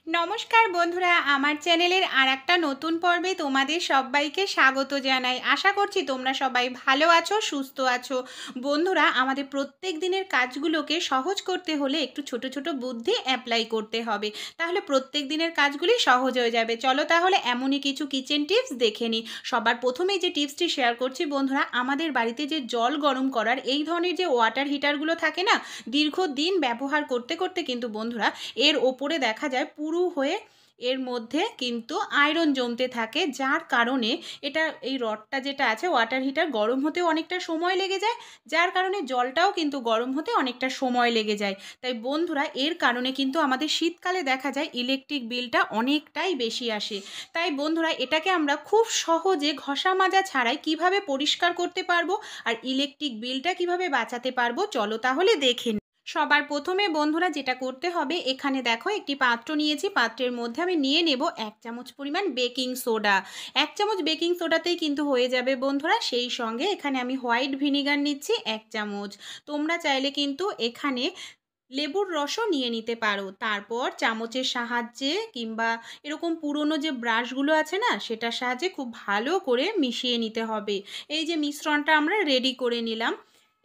নমস্কার বন্ধুরা, আমার চ্যানেলের আরেকটা নতুন পর্বে তোমাদের সবাইকে স্বাগত জানাই। আশা করছি তোমরা সবাই ভালো আছো, সুস্থ আছো। বন্ধুরা, আমাদের প্রত্যেক দিনের কাজগুলোকে সহজ করতে হলে একটু ছোট ছোট বুদ্ধি অ্যাপ্লাই করতে হবে, তাহলে প্রত্যেক দিনের কাজগুলি সহজ হয়ে যাবে। চলো তাহলে এমনই কিছু কিচেন টিপস দেখে নিই। সবার প্রথমেই যে টিপসটি শেয়ার করছি বন্ধুরা, আমাদের বাড়িতে যে জল গরম করার এই ধরনের যে ওয়াটার হিটারগুলো থাকে না, দীর্ঘদিন ব্যবহার করতে করতে কিন্তু বন্ধুরা এর ওপরে দেখা যায় পুরু হয়ে এর মধ্যে কিন্তু আয়রন জমতে থাকে, যার কারণে এটা এই রডটা যেটা আছে ওয়াটার হিটার গরম হতে অনেকটা সময় লেগে যায়, যার কারণে জলটাও কিন্তু গরম হতে অনেকটা সময় লেগে যায়। তাই বন্ধুরা, এর কারণে কিন্তু আমাদের শীতকালে দেখা যায় ইলেকট্রিক বিলটা অনেকটাই বেশি আসে। তাই বন্ধুরা, এটাকে আমরা খুব সহজে ঘষা মাজা ছাড়াই কিভাবে পরিষ্কার করতে পারবো আর ইলেকট্রিক বিলটা কিভাবে বাঁচাতে পারবো, চলো তাহলে দেখে নিই। সবার প্রথমে বন্ধুরা যেটা করতে হবে, এখানে দেখো একটি পাত্র নিয়েছি, পাত্রের মধ্যে আমি নিয়ে নেব 1 চামচ পরিমাণ বেকিং সোডা। 1 চামচ বেকিং সোডাতেই কিন্তু হয়ে যাবে বন্ধুরা। সেই সঙ্গে এখানে আমি হোয়াইট ভিনিগার নিচ্ছি 1 চামচ। তোমরা চাইলে কিন্তু এখানে লেবুর রসও নিয়ে নিতে পারো। তারপর চামচের সাহায্যে কিংবা এরকম পুরনো যে ব্রাশগুলো আছে না, সেটার সাহায্যে খুব ভালো করে মিশিয়ে নিতে হবে। এই যে মিশ্রণটা আমরা রেডি করে নিলাম,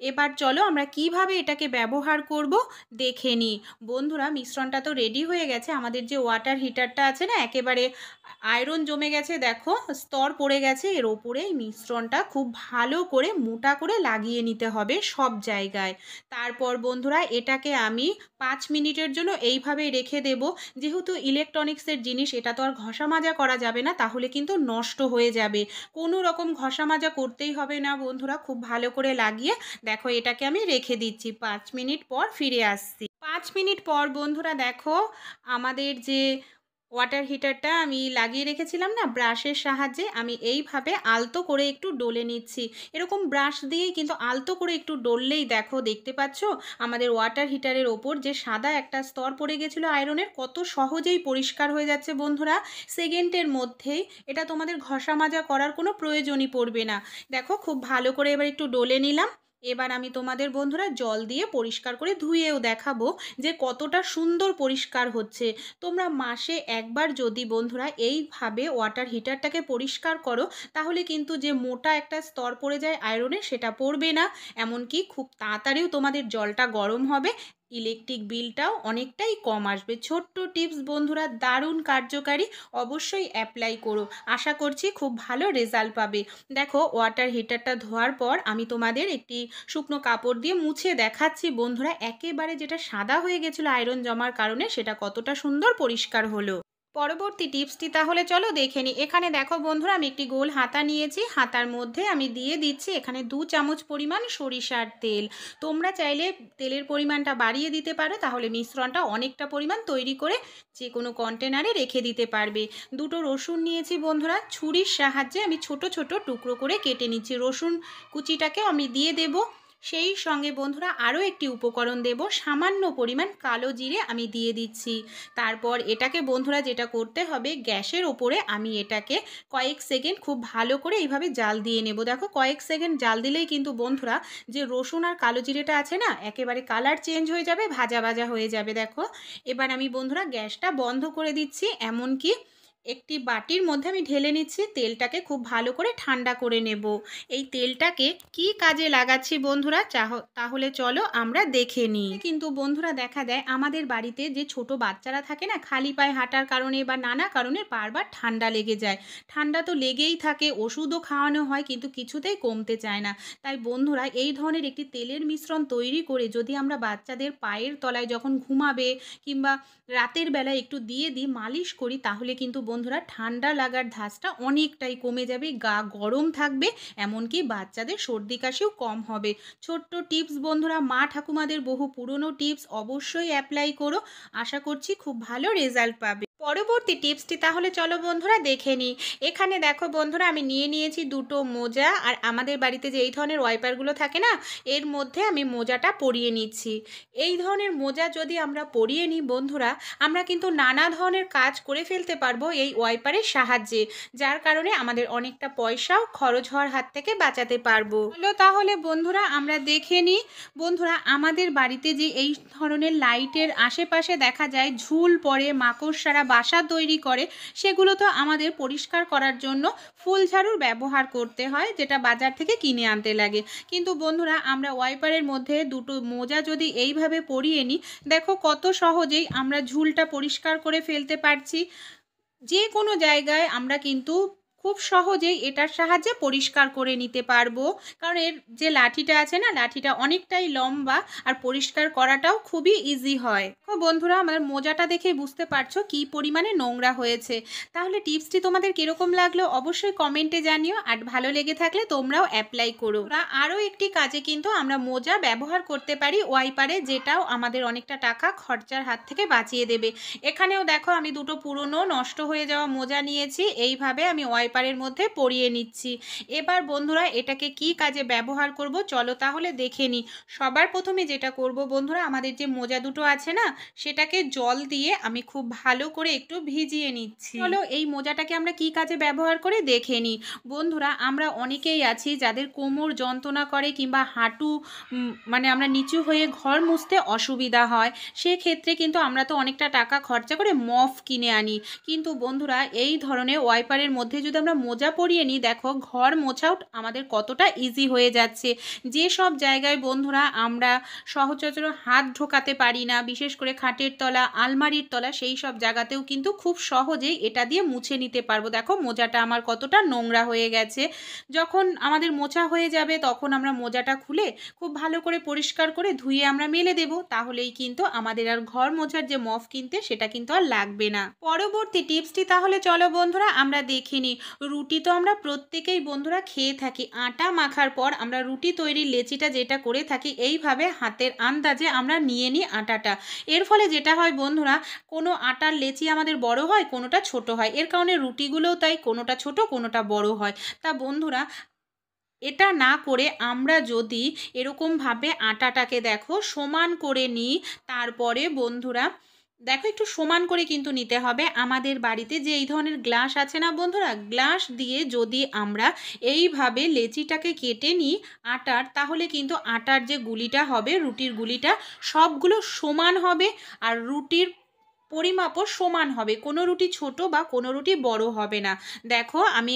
এবার চলো আমরা কিভাবে এটাকে ব্যবহার করব দেখে নিই। বন্ধুরা, মিশ্রণটা তো রেডি হয়ে গেছে। আমাদের যে ওয়াটার হিটারটা আছে না, একেবারে আয়রন জমে গেছে, দেখো স্তর পড়ে গেছে এর ওপরে। এই মিশ্রণটা খুব ভালো করে মোটা করে লাগিয়ে নিতে হবে সব জায়গায়। তারপর বন্ধুরা, এটাকে আমি 5 মিনিটের জন্য এইভাবে রেখে দেব। যেহেতু ইলেকট্রনিক্সের জিনিস, এটা তো আর ঘষা মাজা করা যাবে না, তাহলে কিন্তু নষ্ট হয়ে যাবে। কোনো রকম ঘষা মাজা করতেই হবে না বন্ধুরা, খুব ভালো করে লাগিয়ে দেখো এটাকে আমি রেখে দিচ্ছি। 5 মিনিট পর ফিরে আসছি। 5 মিনিট পর বন্ধুরা দেখো, আমাদের যে ওয়াটার হিটারটা আমি লাগিয়ে রেখেছিলাম না ব্রাশের সাহায্যে, আমি এইভাবে আলতো করে একটু ডলে নিচ্ছি। এরকম ব্রাশ দিয়েই কিন্তু আলতো করে একটু ডললেই দেখো, দেখতে পাচ্ছ আমাদের ওয়াটার হিটারের ওপর যে সাদা একটা স্তর পড়ে গেছিলো আয়রনের, কত সহজেই পরিষ্কার হয়ে যাচ্ছে বন্ধুরা। সেকেন্ডের মধ্যেই এটা তোমাদের ঘষা মাজা করার কোনো প্রয়োজনই পড়বে না। দেখো খুব ভালো করে এবার একটু ডলে নিলাম। এবার আমি তোমাদের বন্ধুরা জল দিয়ে পরিষ্কার করে ধুয়েও দেখাবো যে কতটা সুন্দর পরিষ্কার হচ্ছে। তোমরা মাসে একবার যদি বন্ধুরা এইভাবে ওয়াটার হিটারটাকে পরিষ্কার করো, তাহলে কিন্তু যে মোটা একটা স্তর পড়ে যায় আয়রনের, সেটা পড়বে না। এমনকি খুব তাড়াতাড়িও তোমাদের জলটা গরম হবে, ইলেকট্রিক বিলটাও অনেকটাই কম আসবে। ছোট্ট টিপস বন্ধুরা, দারুণ কার্যকারী, অবশ্যই অ্যাপ্লাই করো। আশা করছি খুব ভালো রেজাল্ট পাবে। দেখো ওয়াটার হিটারটা ধোয়ার পর আমি তোমাদের একটি শুকনো কাপড় দিয়ে মুছে দেখাচ্ছি বন্ধুরা, একেবারে যেটা সাদা হয়ে গেছিলো আয়রন জমার কারণে, সেটা কতটা সুন্দর পরিষ্কার হলো। পরবর্তী টিপসটি তাহলে চলো দেখে নিই। এখানে দেখো বন্ধুরা, আমি একটি গোল হাতা নিয়েছি, হাতার মধ্যে আমি দিয়ে দিচ্ছি এখানে 2 চামচ পরিমাণ সরিষার তেল। তোমরা চাইলে তেলের পরিমাণটা বাড়িয়ে দিতে পারো, তাহলে মিশ্রণটা অনেকটা পরিমাণ তৈরি করে যে কোনো কন্টেনারে রেখে দিতে পারবে। 2টো রসুন নিয়েছি বন্ধুরা, ছুরির সাহায্যে আমি ছোট ছোট টুকরো করে কেটে নিচ্ছি। রসুন কুচিটাকেও আমি দিয়ে দেবো। সেই সঙ্গে বন্ধুরা আরও একটি উপকরণ দেব, সামান্য পরিমাণ কালো জিরে আমি দিয়ে দিচ্ছি। তারপর এটাকে বন্ধুরা যেটা করতে হবে, গ্যাসের ওপরে আমি এটাকে কয়েক সেকেন্ড খুব ভালো করে এইভাবে জাল দিয়ে নেব। দেখো কয়েক সেকেন্ড জাল দিলেই কিন্তু বন্ধুরা যে রসুন আর কালো জিরেটা আছে না, একেবারে কালার চেঞ্জ হয়ে যাবে, ভাজা ভাজা হয়ে যাবে। দেখো এবার আমি বন্ধুরা গ্যাসটা বন্ধ করে দিচ্ছি, এমনকি একটি বাটির মধ্যে আমি ঢেলে নিচ্ছি। তেলটাকে খুব ভালো করে ঠান্ডা করে নেব। এই তেলটাকে কি কাজে লাগাচ্ছি বন্ধুরা, তাহলে চলো আমরা দেখে নিই। কিন্তু বন্ধুরা দেখা যায় আমাদের বাড়িতে যে ছোট বাচ্চারা থাকে না, খালি পায়ে হাঁটার কারণে বা নানা কারণে বারবার ঠান্ডা লেগে যায়। ঠান্ডা তো লেগেই থাকে, ওষুধও খাওয়ানো হয়, কিন্তু কিছুতেই কমতে চায় না। তাই বন্ধুরা এই ধরনের একটি তেলের মিশ্রণ তৈরি করে যদি আমরা বাচ্চাদের পায়ের তলায় যখন ঘুমাবে কিংবা রাতের বেলায় একটু দিয়ে দিই, মালিশ করি, তাহলে কিন্তু বন্ধুরা ঠান্ডা লাগার ধাঁচটা অনেকটাই কমে যাবে, গা গরম থাকবে, এমনকি বাচ্চাদের সর্দি কাশিও কম হবে। ছোট্ট টিপস বন্ধুরা, মা ঠাকুমাদের বহু পুরনো টিপস, অবশ্যই অ্যাপ্লাই করো। আশা করছি খুব ভালো রেজাল্ট পাবে। পরবর্তী টিপসটি তাহলে চলো বন্ধুরা দেখে নিই। এখানে দেখো বন্ধুরা, আমি নিয়ে নিয়েছি 2টো মোজা, আর আমাদের বাড়িতে যে এই ধরনের ওয়াইপারগুলো থাকে না, এর মধ্যে আমি মোজাটা পরিয়ে নিচ্ছি। এই ধরনের মোজা যদি আমরা পরিয়ে নিই বন্ধুরা, আমরা কিন্তু নানা ধরনের কাজ করে ফেলতে পারবো এই ওয়াইপারের সাহায্যে, যার কারণে আমাদের অনেকটা পয়সাও খরচ হওয়ার হাত থেকে বাঁচাতে পারবো। চলো তাহলে বন্ধুরা আমরা দেখে নিই। বন্ধুরা আমাদের বাড়িতে যে এই ধরনের লাইটের আশেপাশে দেখা যায় ঝুল পড়ে, মাকড়সারা বাসা তৈরি করে, সেগুলো তো আমাদের পরিষ্কার করার জন্য ফুল ঝাড়ুর ব্যবহার করতে হয়, যেটা বাজার থেকে কিনে আনতে লাগে। কিন্তু বন্ধুরা আমরা ওয়াইপারের মধ্যে দুটো মোজা যদি এইভাবে পরিয়ে নিই, দেখো কত সহজেই আমরা ঝুলটা পরিষ্কার করে ফেলতে পারছি। যে কোনো জায়গায় আমরা কিন্তু খুব সহজেই এটার সাহায্যে পরিষ্কার করে নিতে পারবো, কারণ এর যে লাঠিটা আছে না, লাঠিটা অনেকটাই লম্বা আর পরিষ্কার করাটাও খুবই ইজি হয়। তো বন্ধুরা আমার মোজাটা দেখে বুঝতে পারছো কি পরিমাণে নোংরা হয়েছে। তাহলে টিপসটি তোমাদের কিরকম লাগলো অবশ্যই কমেন্টে জানিও, আর ভালো লেগে থাকলে তোমরাও অ্যাপ্লাই করো। আরও একটি কাজে কিন্তু আমরা মোজা ব্যবহার করতে পারি ওয়াইপারে, যেটাও আমাদের অনেকটা টাকা খরচার হাত থেকে বাঁচিয়ে দেবে। এখানেও দেখো আমি দুটো পুরনো নষ্ট হয়ে যাওয়া মোজা নিয়েছি, এইভাবে আমি ওয়াইপারের মধ্যে পরিয়ে নিচ্ছি। এবার বন্ধুরা এটাকে কি কাজে ব্যবহার করব চলো তাহলে দেখে নিই। সবার প্রথমে যেটা করব বন্ধুরা, আমাদের যে মোজা দুটো আছে না, সেটাকে জল দিয়ে আমি খুব ভালো করে একটু ভিজিয়ে নিচ্ছি। চলো এই মোজাটাকে আমরা কি কাজে ব্যবহার করে দেখে নিই। বন্ধুরা আমরা অনেকেই আছি যাদের কোমর যন্ত্রণা করে কিংবা হাঁটু মানে আমরা নিচু হয়ে ঘর মুছতে অসুবিধা হয়, সেক্ষেত্রে কিন্তু আমরা তো অনেকটা টাকা খরচা করে মফ কিনে আনি। কিন্তু বন্ধুরা এই ধরনের ওয়াইপারের মধ্যে যদি আমরা মোজা পরিয়ে নিই, দেখো ঘর মোছাও আমাদের কতটা ইজি হয়ে যাচ্ছে। যে সব জায়গায় বন্ধুরা আমরা সহজে হাত ঢোকাতে পারি না, বিশেষ করে খাটের তলা, আলমারির তলা, সেই সব জায়গাতেও কিন্তু খুব সহজেই এটা দিয়ে মুছে নিতে পারবো। দেখো মোজাটা আমার কতটা নোংরা হয়ে গেছে। যখন আমাদের মোছা হয়ে যাবে তখন আমরা মোজাটা খুলে খুব ভালো করে পরিষ্কার করে ধুয়ে আমরা মেলে দেব, তাহলেই কিন্তু আমাদের আর ঘর মোছার যে মফ কিনতে সেটা কিন্তু আর লাগবে না। পরবর্তী টিপসটি তাহলে চলো বন্ধুরা আমরা দেখে নিই। রুটি তো আমরা প্রত্যেকেই বন্ধুরা খেয়ে থাকি। আটা মাখার পর আমরা রুটি তৈরির লেচিটা যেটা করে থাকি, এইভাবে হাতের আন্দাজে আমরা নিয়ে নিই আটাটা। এর ফলে যেটা হয় বন্ধুরা, কোনো আটার লেচি আমাদের বড় হয়, কোনোটা ছোট হয়, এর কারণে রুটিগুলোও তাই কোনোটা ছোট কোনোটা বড় হয়। তা বন্ধুরা এটা না করে আমরা যদি এরকমভাবে আটাটাকে দেখো সমান করে নিই, তারপরে বন্ধুরা দেখো একটু সমান করে কিন্তু নিতে হবে। আমাদের বাড়িতে যে এই ধরনের গ্লাস আছে না বন্ধুরা, গ্লাস দিয়ে যদি আমরা এইভাবে লেচিটাকে কেটে নিই আটার, তাহলে কিন্তু আটার যে গুলিটা হবে, রুটির গুলিটা সবগুলো সমান হবে, আর রুটির পরিমাপও সমান হবে, কোনো রুটি ছোট বা কোনো রুটি বড় হবে না। দেখো আমি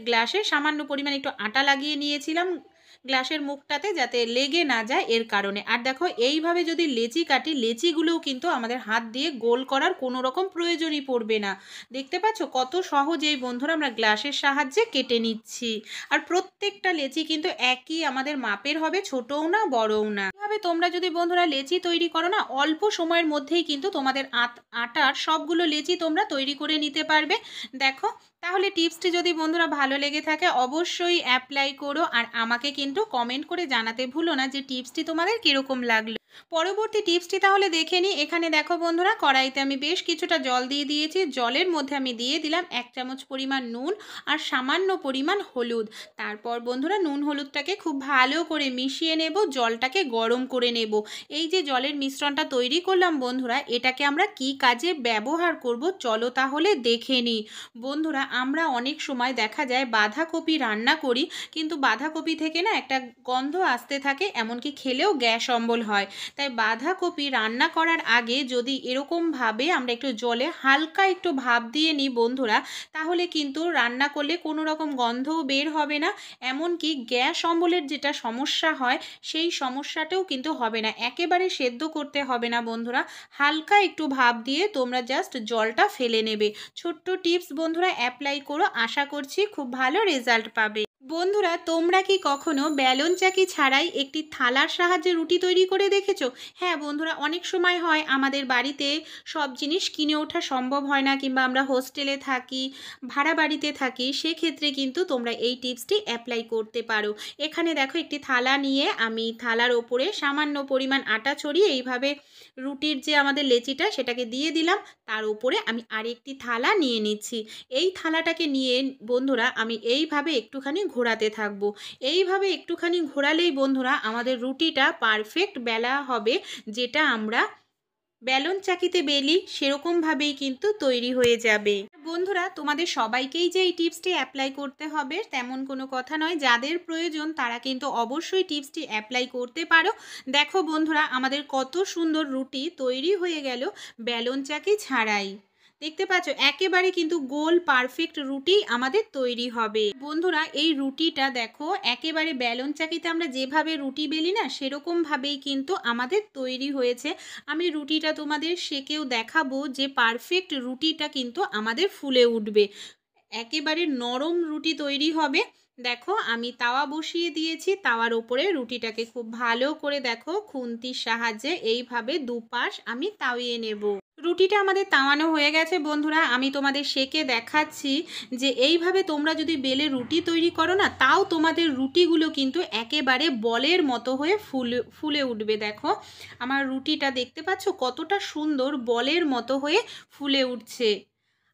গ্লাসে সামান্য পরিমাণ একটু আটা লাগিয়ে নিয়েছিলাম গ্লাসের মুখটাতে, যাতে লেগে না যায় এর কারণে। আর দেখো এইভাবে যদি লেচি কাটি, লেচিগুলোও কিন্তু আমাদের হাত দিয়ে গোল করার কোনো রকম প্রয়োজনই পড়বে না। দেখতে পাচ্ছ কত সহজেই বন্ধুরা আমরা গ্লাসের সাহায্যে কেটে নিচ্ছি। আর প্রত্যেকটা লেচি কিন্তু একই আমাদের মাপের হবে, ছোটও না বড়ও না। এভাবে তোমরা যদি বন্ধুরা লেচি তৈরি করো না, অল্প সময়ের মধ্যেই কিন্তু তোমাদের আটার সবগুলো লেচি তোমরা তৈরি করে নিতে পারবে। দেখো তাহলে টিপসটি যদি বন্ধুরা ভালো লেগে থাকে অবশ্যই অ্যাপ্লাই করো, আর আমাকে কিন্তু কমেন্ট করে জানাতে ভুলো না যে টিপসটি তোমাদের কীরকম লাগলো। পরবর্তী টিপসটি তাহলে দেখে নিই। এখানে দেখো বন্ধুরা কড়াইতে আমি বেশ কিছুটা জল দিয়ে দিয়েছি। জলের মধ্যে আমি দিয়ে দিলাম 1 চামচ পরিমাণ নুন আর সামান্য পরিমাণ হলুদ। তারপর বন্ধুরা নুন হলুদটাকে খুব ভালো করে মিশিয়ে নেব, জলটাকে গরম করে নেব। এই যে জলের মিশ্রণটা তৈরি করলাম বন্ধুরা, এটাকে আমরা কি কাজে ব্যবহার করব চলো তাহলে দেখে নিই। বন্ধুরা আমরা অনেক সময় দেখা যায় বাঁধাকপি রান্না করি, কিন্তু বাঁধাকপি থেকে না একটা গন্ধ আসতে থাকে, এমনকি খেলেও গ্যাস অম্বল হয়। তাই বাঁধাকপি রান্না করার আগে যদি এরকমভাবে আমরা একটু জলে হালকা একটু ভাপ দিয়ে নিই বন্ধুরা, তাহলে কিন্তু রান্না করলে কোনো রকম গন্ধও বের হবে না, এমনকি গ্যাস অম্বলের যেটা সমস্যা হয় সেই সমস্যাটাও কিন্তু হবে না। একেবারে সেদ্ধ করতে হবে না বন্ধুরা, হালকা একটু ভাপ দিয়ে তোমরা জাস্ট জলটা ফেলে নেবে। ছোট্ট টিপস বন্ধুরা অ্যাপ্লাই করো, আশা করছি খুব ভালো রেজাল্ট পাবে। বন্ধুরা তোমরা কি কখনো বেলন চাকি ছাড়াই একটি থালার সাহায্যে রুটি তৈরি করে দেখেছো? হ্যাঁ বন্ধুরা অনেক সময় হয় আমাদের বাড়িতে সব জিনিস কিনে ওঠা সম্ভব হয় না, কিংবা আমরা হোস্টেলে থাকি, ভাড়া বাড়িতে থাকি, সেক্ষেত্রে কিন্তু তোমরা এই টিপসটি অ্যাপ্লাই করতে পারো। এখানে দেখো একটি থালা নিয়ে আমি থালার ওপরে সামান্য পরিমাণ আটা ছড়িয়ে এইভাবে রুটির যে আমাদের লেচিটা সেটাকে দিয়ে দিলাম, তার উপরে আমি আরেকটি থালা নিয়ে নিচ্ছি। এই থালাটাকে নিয়ে বন্ধুরা আমি এইভাবে একটুখানি ঘোরাতে থাকবো। এইভাবে একটুখানি ঘোরালেই বন্ধুরা আমাদের রুটিটা পারফেক্ট বেলা হবে, যেটা আমরা বেলন চাকিতে বেলি সেরকমভাবেই কিন্তু তৈরি হয়ে যাবে। বন্ধুরা, তোমাদের সবাইকেই যে এই টিপসটি অ্যাপ্লাই করতে হবে তেমন কোনো কথা নয়। যাদের প্রয়োজন তারা কিন্তু অবশ্যই টিপসটি অ্যাপ্লাই করতে পারো। দেখো বন্ধুরা, আমাদের কত সুন্দর রুটি তৈরি হয়ে গেল বেলন চাকি ছাড়াই। দেখতে পাচ্ছ একেবারে কিন্তু গোল পারফেক্ট রুটি আমাদের তৈরি হবে। বন্ধুরা, এই রুটিটা দেখো একেবারে বেলন চাকিতে আমরা যেভাবে রুটি বেলি না সেরকমভাবেই কিন্তু আমাদের তৈরি হয়েছে। আমি রুটিটা তোমাদের সেকেও দেখাবো যে পারফেক্ট রুটিটা কিন্তু আমাদের ফুলে উঠবে, একেবারে নরম রুটি তৈরি হবে। দেখো আমি তাওয়া বসিয়ে দিয়েছি, তাওয়ার ওপরে রুটিটাকে খুব ভালো করে দেখো খুন্তির সাহায্যে এইভাবে দুপাশ আমি তাওয়িয়ে নেব। রুটিটা আমাদের তাওয়ানো হয়ে গেছে বন্ধুরা, আমি তোমাদের সেকে দেখাচ্ছি যে এইভাবে তোমরা যদি বেলে রুটি তৈরি করো না তাও তোমাদের রুটিগুলো কিন্তু একেবারে বলের মতো হয়ে ফুলে উঠবে। দেখো আমার রুটিটা দেখতে পাচ্ছ কতটা সুন্দর বলের মতো হয়ে ফুলে উঠছে।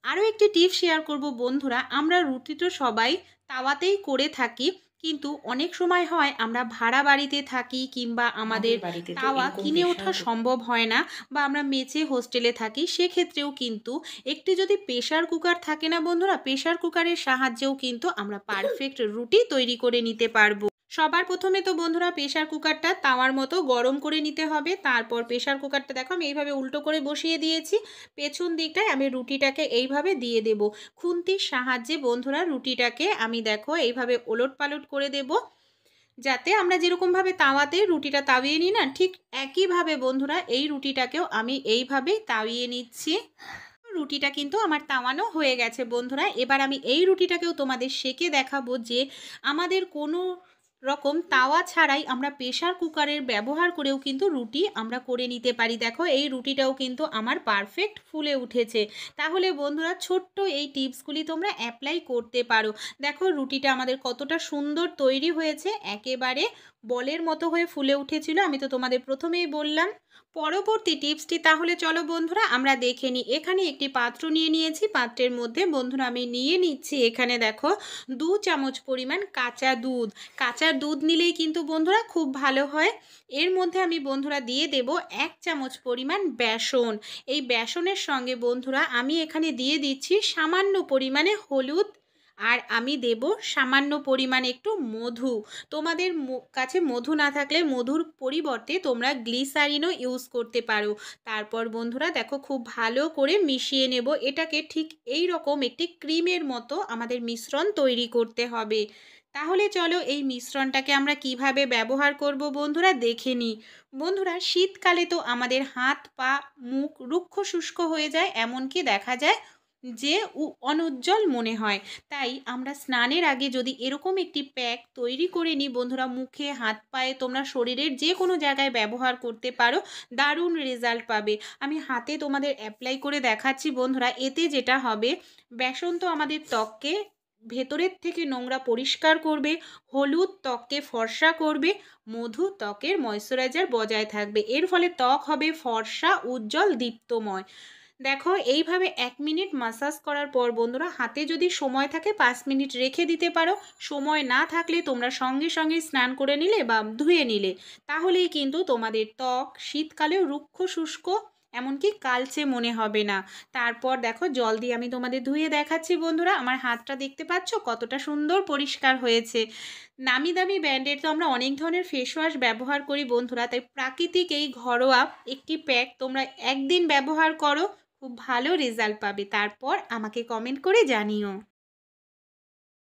আরও একটি টিপ শেয়ার করব বন্ধুরা, আমরা রুটি তো সবাই তাওয়াতেই করে থাকি, কিন্তু অনেক সময় হয় আমরা ভাড়া বাড়িতে থাকি কিংবা আমাদের তাওয়া কিনে ওঠা সম্ভব হয় না, বা আমরা মেচে হোস্টেলে থাকি, সেক্ষেত্রেও কিন্তু একটি যদি প্রেশার কুকার থাকে না বন্ধুরা, প্রেশার কুকারের সাহায্যেও কিন্তু আমরা পারফেক্ট রুটি তৈরি করে নিতে পারবো। সবার প্রথমে তো বন্ধুরা প্রেশার কুকারটা তাওয়ার মতো গরম করে নিতে হবে। তারপর প্রেশার কুকারটা দেখো আমি এইভাবে উল্টো করে বসিয়ে দিয়েছি, পেছন দিকটায় আমি রুটিটাকে এইভাবে দিয়ে দেব। খুন্তির সাহায্যে বন্ধুরা রুটিটাকে আমি দেখো এইভাবে ওলট পালট করে দেব, যাতে আমরা যেরকমভাবে তাওয়াতে রুটিটা তাওয়িয়ে নিই না, ঠিক একইভাবে বন্ধুরা এই রুটিটাকেও আমি এইভাবেই তাওয়িয়ে নিচ্ছি। রুটিটা কিন্তু আমার তাওয়ানো হয়ে গেছে বন্ধুরা। এবার আমি এই রুটিটাকেও তোমাদের সেকে দেখাবো যে আমাদের কোনো রকম তাওয়া ছাড়াই আমরা প্রেশার কুকারের ব্যবহার করেও কিন্তু রুটি আমরা করে নিতে পারি। দেখো এই রুটিটাও কিন্তু আমার পারফেক্ট ফুলে উঠেছে। তাহলে বন্ধুরা ছোট্ট এই টিপসগুলি তোমরা অ্যাপ্লাই করতে পারো। দেখো রুটিটা আমাদের কতটা সুন্দর তৈরি হয়েছে, একেবারে বলের মতো হয়ে ফুলে উঠেছিল, আমি তো তোমাদের প্রথমেই বললাম। পরবর্তী টিপসটি তাহলে চলো বন্ধুরা আমরা দেখে নিই। এখানে একটি পাত্র নিয়ে নিয়েছি, পাত্রের মধ্যে বন্ধুরা আমি নিয়ে নিচ্ছি এখানে দেখো 2 চামচ পরিমাণ কাঁচা দুধ। কাঁচা দুধ নিলেই কিন্তু বন্ধুরা খুব ভালো হয়। এর মধ্যে আমি বন্ধুরা দিয়ে দেব 1 চামচ পরিমাণ বেসন। এই বেসনের সঙ্গে বন্ধুরা আমি এখানে দিয়ে দিচ্ছি সামান্য পরিমাণে হলুদ, আর আমি দেব সামান্য পরিমাণে একটু মধু। তোমাদের কাছে মধু না থাকলে মধুর পরিবর্তে তোমরা গ্লিসারিনও ইউজ করতে পারো। তারপর বন্ধুরা দেখো খুব ভালো করে মিশিয়ে নেব। এটাকে ঠিক এই রকম একটি ক্রিমের মতো আমাদের মিশ্রণ তৈরি করতে হবে। তাহলে চলো এই মিশ্রণটাকে আমরা কিভাবে ব্যবহার করব বন্ধুরা দেখে নিই। বন্ধুরা শীতকালে তো আমাদের হাত পা মুখ রুক্ষ শুষ্ক হয়ে যায়, এমনকি দেখা যায় যে অনুজ্জ্বল মনে হয়। তাই আমরা স্নানের আগে যদি এরকম একটি প্যাক তৈরি করে নিই বন্ধুরা, মুখে হাত পায়ে তোমরা শরীরের যে কোনো জায়গায় ব্যবহার করতে পারো, দারুণ রেজাল্ট পাবে। আমি হাতে তোমাদের অ্যাপ্লাই করে দেখাচ্ছি বন্ধুরা। এতে যেটা হবে, বেসন তো আমাদের ত্বককে ভেতরের থেকে নোংরা পরিষ্কার করবে, হলুদ ত্বককে ফর্সা করবে, মধু ত্বকের ময়শ্চারাইজার বজায় থাকবে। এর ফলে ত্বক হবে ফর্সা, উজ্জ্বল, দীপ্তময়। দেখো এইভাবে 1 মিনিট মাসাজ করার পর বন্ধুরা হাতে যদি সময় থাকে 5 মিনিট রেখে দিতে পারো। সময় না থাকলে তোমরা সঙ্গে সঙ্গে স্নান করে নিলে বা ধুয়ে নিলে, তাহলেই কিন্তু তোমাদের ত্বক শীতকালেও রুক্ষ শুষ্ক এমনকি কালচে মনে হবে না। তারপর দেখো জল দিয়ে আমি তোমাদের ধুয়ে দেখাচ্ছি বন্ধুরা। আমার হাতটা দেখতে পাচ্ছ কতটা সুন্দর পরিষ্কার হয়েছে। নামি দামি ব্র্যান্ডের তো আমরা অনেক ধরনের ফেস ওয়াশ ব্যবহার করি বন্ধুরা, তাই প্রাকৃতিক এই ঘরোয়া একটি প্যাক তোমরা একদিন ব্যবহার করো, খুব ভালো রেজাল্ট পাবে। তারপর আমাকে কমেন্ট করে জানিও।